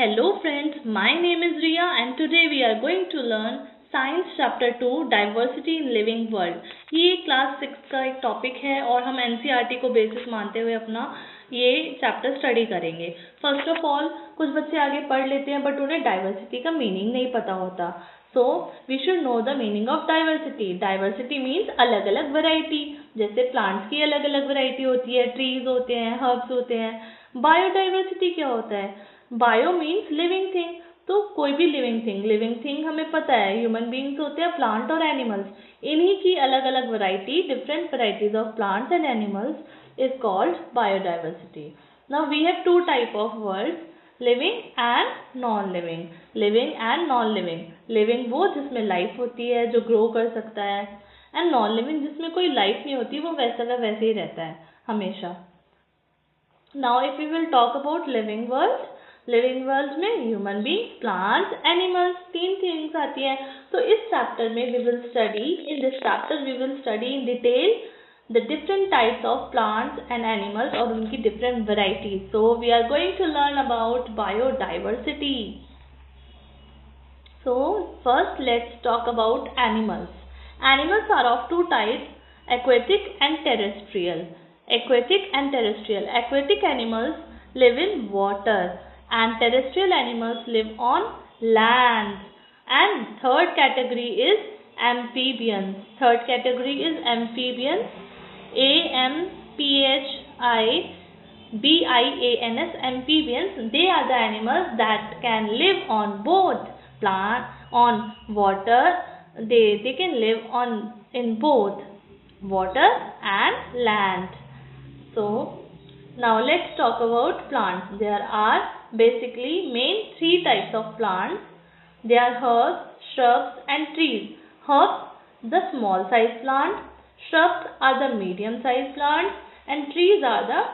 Hello friends, my name is Riya and today we are going to learn Science Chapter 2 Diversity in Living World। ये class 6 का एक topic है और हम NCERT को basis मानते हुए अपना ये चैप्टर स्टडी करेंगे। फर्स्ट ऑफ ऑल कुछ बच्चे आगे पढ़ लेते हैं बट उन्हें डाइवर्सिटी का मीनिंग नहीं पता होता। So we should know the meaning of diversity. Diversity means अलग अलग वैरायटी, जैसे प्लांट्स की अलग अलग वैरायटी होती है, ट्रीज होते हैं, हर्ब्स होते हैं। बायोडाइवर्सिटी क्या होता है? बायो मीन्स लिविंग थिंग, तो कोई भी लिविंग थिंग हमें पता है ह्यूमन बींग्स होते हैं, प्लांट और एनिमल्स। इन्हीं की अलग अलग variety, different varieties of plants and animals is called biodiversity. Now we have two type of words, living and non living. Living and non living. Living वो जिसमें लाइफ होती है, जो ग्रो कर सकता है, एंड नॉन लिविंग जिसमें कोई लाइफ नहीं होती, वो वैसा का वैसे ही रहता है हमेशा। Now if we will talk about living world में ह्यूमन बींग, प्लांट्स, एनिमल्स, तीन थिंग्स आती हैं। तो इस चैप्टर में we will study in detail the different types of plants and animals और उनकी different varieties. So we are going to learn about biodiversity. So first let's talk about animals. Animals are of two types, aquatic and terrestrial. Aquatic animals live in water and terrestrial animals live on land. And third category is amphibians. Amphibians, amphibians. They are the animals that can live on both on water. They can live in both water and land. So now let's talk about plants. There are basically main three types of plants. They are herbs, shrubs and trees. Herbs, the small size plant. Shrubs are the medium size plants and trees are the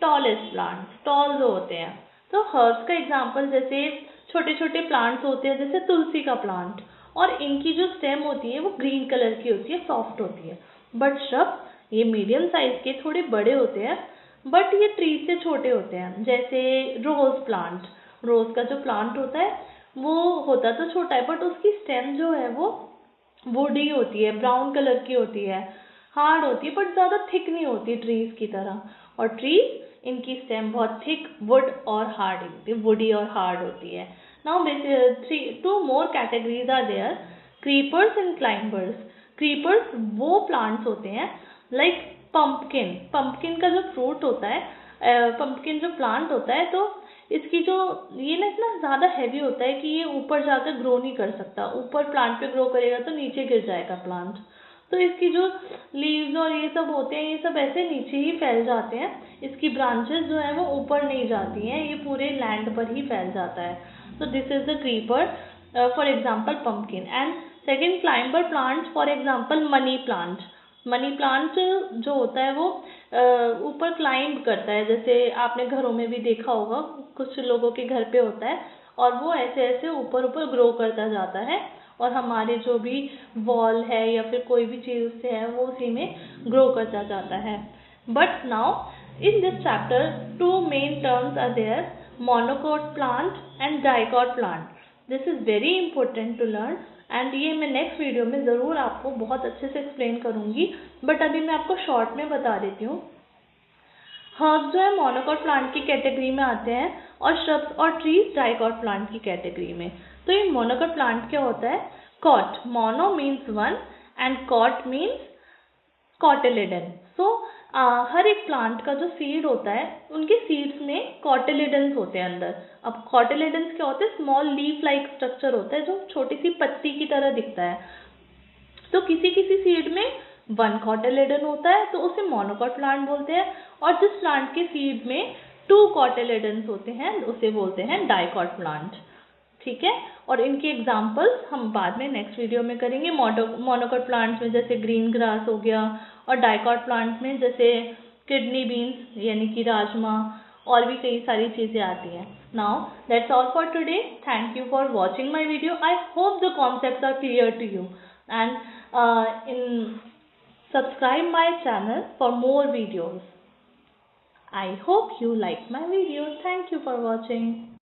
tallest plants. Tall जो होते हैं। तो herbs का example जैसे छोटे छोटे plants होते हैं, जैसे तुलसी का प्लांट, और इनकी जो स्टेम होती है वो ग्रीन कलर की होती है, सॉफ्ट होती है। बट श्रब ये मीडियम साइज के थोड़े बड़े होते हैं, बट ये ट्री से छोटे होते हैं। जैसे रोज प्लांट, रोज का जो प्लांट होता है वो होता तो छोटा है बट उसकी स्टेम जो है वो वुडी होती है, ब्राउन कलर की होती है, हार्ड होती है बट ज़्यादा थिक नहीं होती ट्रीज की तरह। और ट्रीज इनकी स्टेम बहुत थिक, वुड और हार्ड होती है, वुडी और हार्ड होती है। Now two more categories are there, creepers and climbers. Creepers वो plants होते हैं like pumpkin का जो fruit होता है, pumpkin जो plant होता है, तो इसकी जो ये ना इतना ज़्यादा heavy होता है कि ये ऊपर जाकर grow नहीं कर सकता। ऊपर plant पे grow करेगा तो नीचे गिर जाएगा plant। तो इसकी जो लीव्स और ये सब होते हैं, ये सब ऐसे नीचे ही फैल जाते हैं। इसकी ब्रांचेस जो है वो ऊपर नहीं जाती हैं, ये पूरे लैंड पर ही फैल जाता है। So this is the creeper, for example pumpkin. And second, climber plants, for example money plant. Money plant जो होता है वो ऊपर क्लाइंब करता है, जैसे आपने घरों में भी देखा होगा, कुछ लोगों के घर पे होता है और वो ऐसे ऐसे ऊपर ऊपर ग्रो करता जाता है और हमारे जो भी वॉल है या फिर कोई भी चीज़ उससे है वो उसी में ग्रो करता जाता है। But now in this chapter two main terms are there, monocot plant and dicot plant. This is very important to learn and ये मैं नेक्स्ट वीडियो में ज़रूर आपको बहुत अच्छे से एक्सप्लेन करूँगी, बट अभी मैं आपको शॉर्ट में बता देती हूँ। हर्ब्स जो है मोनोकॉट प्लांट की कैटेगरी में आते हैं और श्रब्स और ट्रीज डाइकॉट प्लांट की कैटेगरी में। तो ये मोनोकॉट प्लांट क्या होता है? Cot, mono means one and cot means cotyledon. So हर एक प्लांट का जो सीड होता है उनके सीड्स में कॉटिलिडन्स होते हैं अंदर। अब कॉटिलिडन्स क्या होते हैं? स्मॉल लीफ लाइक स्ट्रक्चर होता है जो छोटी सी पत्ती की तरह दिखता है। तो किसी किसी सीड में वन कॉटिलिडन होता है तो उसे मोनोकॉट प्लांट बोलते हैं, और जिस प्लांट के सीड में टू कॉटिलिडन्स होते हैं उसे बोलते हैं डाइकॉट प्लांट। ठीक है, और इनके एग्जाम्पल्स हम बाद में नेक्स्ट वीडियो में करेंगे। मोनोकॉट प्लांट्स में जैसे ग्रीन ग्रास हो गया और डाइकॉट प्लांट्स में जैसे किडनी बीन्स यानी कि राजमा और भी कई सारी चीज़ें आती हैं। Now that's all for today. Thank you for watching my video. I hope the concepts are clear to you and in subscribe my channel for more videos. I hope you like my video. Thank you for watching.